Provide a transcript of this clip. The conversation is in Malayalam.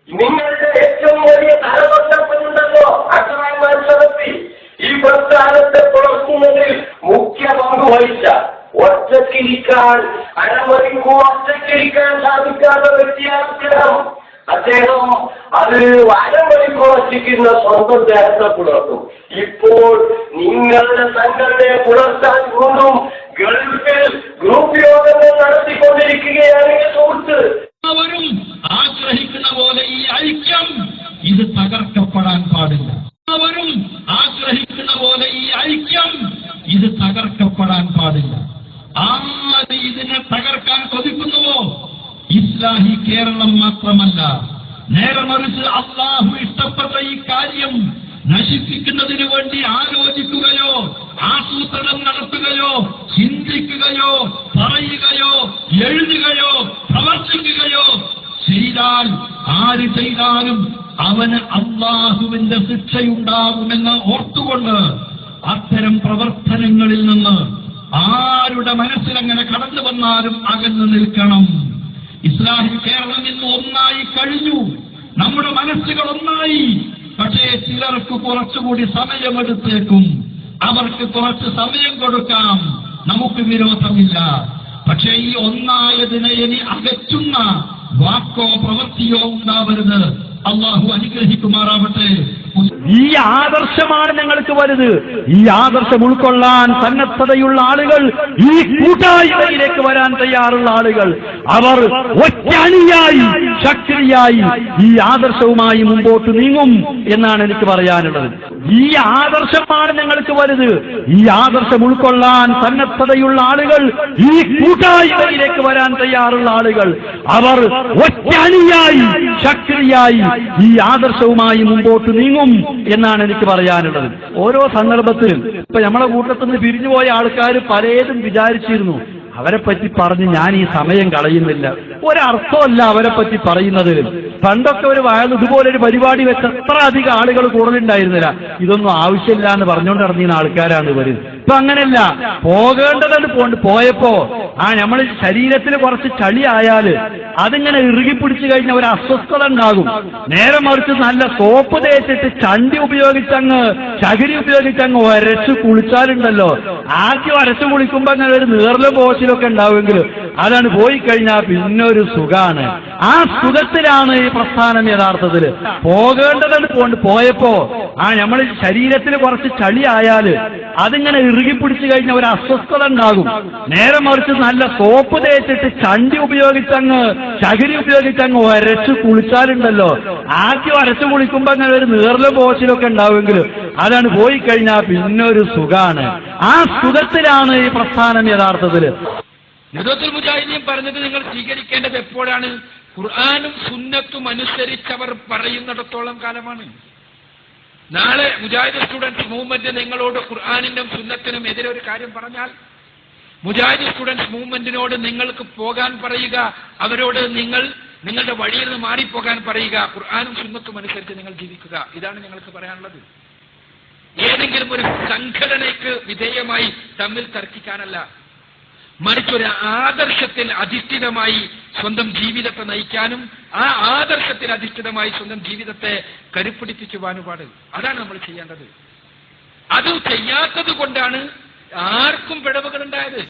നിങ്ങളുടെ ഏറ്റവും വലിയ തലതൊട്ടപ്പനുണ്ടല്ലോ അബ്ദുറഹ്മാൻ സലഫി, ഈ പ്രസ്ഥാനത്തെ പുലർത്തുന്നതിൽ മുഖ്യ പങ്ക് വഹിച്ച, ഒറ്റക്കിരിക്കാൻ അരമണിക്കൂർ ഒറ്റക്കിരിക്കാൻ സാധിക്കാത്ത വ്യക്തിയാണ് അദ്ദേഹം. അത് അരമണിക്കൂർ ഒറ്റയ്ക്കുന്ന സ്വന്തം ദേഹത്തെ പുലർത്തും. ഇപ്പോൾ നിങ്ങളുടെ സംഘടനയെ പുലർത്താൻ വീണ്ടും ഗൾഫിൽ ഗ്രൂപ്പ് യോഗങ്ങൾ നടത്തിക്കൊണ്ടിരിക്കുകയാണ് സുഹൃത്ത്. അവരും ആഗ്രഹിക്കുന്ന പോലെ ഈ ഐക്യം ഇത് തകർക്കപ്പെടാൻ പാടില്ല. അവരും ആഗ്രഹിക്കുന്ന പോലെ ഈ ഐക്യം ഇത് തകർക്കപ്പെടാൻ പാടില്ല. ആര് ഇതിനെ തകർക്കാൻ കൊതിക്കുന്നുവോ ഇസ്ലാഹി കേരളം മാത്രമല്ല, നേരെ മറിച്ച് അല്ലാഹു ഇഷ്ടപ്പെട്ട ഈ കാര്യം നശിപ്പിക്കുന്നതിന് വേണ്ടി ആലോചിക്കുകയോ ആസൂത്രണം നടത്തുകയോ ചിന്തിക്കുകയോ പറയുകയോ എഴുതുകയോ പ്രവർത്തിക്കുകയോ ചെയ്താൽ ആര് ചെയ്താലും അവന് അല്ലാഹുവിന്റെ ശിക്ഷയുണ്ടാകുമെന്ന് ഓർത്തുകൊണ്ട് അത്തരം പ്രവർത്തനങ്ങളിൽ നിന്ന് ആരുടെ മനസ്സിലങ്ങനെ കടന്നു വന്നാലും അകന്നു നിൽക്കണം. ഇസ്ലാഹി കേരളം ഇന്ന് ഒന്നായി കഴിഞ്ഞു, നമ്മുടെ മനസ്സുകൾ ഒന്നായി. പക്ഷേ ചിലർക്ക് കുറച്ചുകൂടി സമയമെടുത്തേക്കും. അവർക്ക് കുറച്ച് സമയം കൊടുക്കാം, നമുക്ക് വിരോധമില്ല. പക്ഷേ ഈ ഒന്നായതിനെ ഇനി അകറ്റുന്ന വാക്കോ പ്രവൃത്തിയോ ഉണ്ടാവരുത്. അള്ളാഹു അനുഗ്രഹിക്കുമാറാവട്ടെ. ഈ ആദർശമാണ് ഞങ്ങൾക്ക് വലുത്. ഈ ആദർശം ഉൾക്കൊള്ളാൻ സന്നദ്ധതയുള്ള ആളുകൾ, ഈ കൂട്ടായ്മയിലേക്ക് വരാൻ തയ്യാറുള്ള ആളുകൾ, അവർ ഒറ്റയായി ശക്തിയായി ഈ ആദർശവുമായി മുമ്പോട്ട് നീങ്ങും എന്നാണ് എനിക്ക് പറയാനുള്ളത്. ഈ ആദർശമാണ് ഞങ്ങൾക്ക് വലുത്. ഈ ആദർശം ഉൾക്കൊള്ളാൻ സന്നദ്ധതയുള്ള ആളുകൾ, ഈ കൂട്ടായ്മയിലേക്ക് വരാൻ തയ്യാറുള്ള ആളുകൾ, അവർ ഒറ്റയായി ശക്തിയായി ഈ ആദർശവുമായി മുമ്പോട്ട് നീങ്ങും എന്നാണ് എനിക്ക് പറയാനുള്ളത്. ഓരോ സന്ദർഭത്തിലും ഇപ്പൊ നമ്മളെ കൂട്ടത്തിൽ നിന്ന് പിരിഞ്ഞുപോയ ആൾക്കാർ പലതും വിചാരിച്ചിരുന്നു. അവരെ പറ്റി പറഞ്ഞ് ഞാൻ ഈ സമയം കളയുന്നില്ല. ഒരർത്ഥമല്ല അവരെ പറ്റി പറയുന്നത്. പണ്ടൊക്കെ ഒരു വയൽ ഇതുപോലൊരു പരിപാടി വെച്ച് എത്ര അധികം ആളുകൾ കൂടുതലുണ്ടായിരുന്നില്ല. ഇതൊന്നും ആവശ്യമില്ല എന്ന് പറഞ്ഞുകൊണ്ട് ഇറങ്ങിയ ആൾക്കാരാണ് ഇവര്. ഇപ്പൊ അങ്ങനെയല്ല, പോകേണ്ടതാണ് പോയപ്പോ നമ്മൾ ശരീരത്തിൽ കുറച്ച് ചളി ആയാല് അതിങ്ങനെ ഇറുകിപ്പിടിച്ചു കഴിഞ്ഞാൽ ഒരു അസ്വസ്ഥത ഉണ്ടാകും. നേരെ മറിച്ച് നല്ല സോപ്പ് തേച്ചിട്ട് ചണ്ടി ഉപയോഗിച്ചങ്ങ് ചകിരി ഉപയോഗിച്ചങ്ങ് ഒരച്ച് കുളിച്ചാലുണ്ടല്ലോ, ആദ്യം ഒരച്ച് കുളിക്കുമ്പോ അങ്ങനെ ഒരു നീർലും പോച്ചിലൊക്കെ ഉണ്ടാവുമെങ്കിലും അതാണ് പോയി കഴിഞ്ഞാൽ പിന്നെ ഒരു സുഖാണ്. ആ സുഖത്തിലാണ് ഈ പ്രസ്ഥാനം യഥാർത്ഥത്തിൽ. പോകേണ്ടതാണ് പോയപ്പോ നമ്മൾ ശരീരത്തിൽ കുറച്ച് ചളി ആയാല് അതിങ്ങനെ ഇറുകിപ്പിടിച്ചു കഴിഞ്ഞാൽ ഒരു അസ്വസ്ഥത ഉണ്ടാകും. നേരെ മറിച്ച് നല്ല സോപ്പ് തേച്ചിട്ട് ചണ്ടി ഉപയോഗിച്ചങ്ങ് ചകിരി ഉപയോഗിച്ചങ്ങ് ഒരച്ച് കുളിച്ചാലുണ്ടല്ലോ, ആദ്യം ഒരച്ച് കുളിക്കുമ്പോ അങ്ങനെ ഒരു നീർലും പോച്ചിലൊക്കെ ഉണ്ടാവുമെങ്കിലും അതാണ് പോയി കഴിഞ്ഞാൽ പിന്നെ ഒരു സുഖാണ്. ആ സുഖത്തിലാണ് ഈ പ്രസ്ഥാനം യഥാർത്ഥത്തിൽ. നദവത്തുൽ മുജാഹിദീൻ പറഞ്ഞത് നിങ്ങൾ സ്വീകരിക്കേണ്ടത് എപ്പോഴാണ്? ഖുർആനും സുന്നത്തും അനുസരിച്ചവർ പറയുന്നിടത്തോളം കാലമാണ്. നാളെ മുജാഹിദ് സ്റ്റുഡൻസ് മൂവ്മെന്റ് നിങ്ങളോട് ഖുർആനിനും സുന്നത്തിനും എതിരെ ഒരു കാര്യം പറഞ്ഞാൽ മുജാഹിദ് സ്റ്റുഡൻസ് മൂവ്മെന്റിനോട് നിങ്ങൾക്ക് പോകാൻ പറയുക, അവരോട് നിങ്ങളുടെ വഴിയിൽ നിന്ന് മാറിപ്പോകാൻ പറയുക. ഖുർആനും സുന്നത്തും അനുസരിച്ച് നിങ്ങൾ ജീവിക്കുക. ഇതാണ് ഞങ്ങൾക്ക് പറയാനുള്ളത്. ഏതെങ്കിലും ഒരു സംഘടനയ്ക്ക് വിധേയമായി തമ്മിൽ തർക്കിക്കാനല്ല, മറിച്ചൊരു ആദർശത്തിൽ അധിഷ്ഠിതമായി സ്വന്തം ജീവിതത്തെ നയിക്കാനും ആ ആദർശത്തിൽ അധിഷ്ഠിതമായി സ്വന്തം ജീവിതത്തെ കരുപ്പിടിപ്പിച്ചു വാനുപാട്. അതാണ് നമ്മൾ ചെയ്യേണ്ടത്. അത് ചെയ്യാത്തത് കൊണ്ടാണ് ആർക്കും പിഴവുകൾ ഉണ്ടായത്.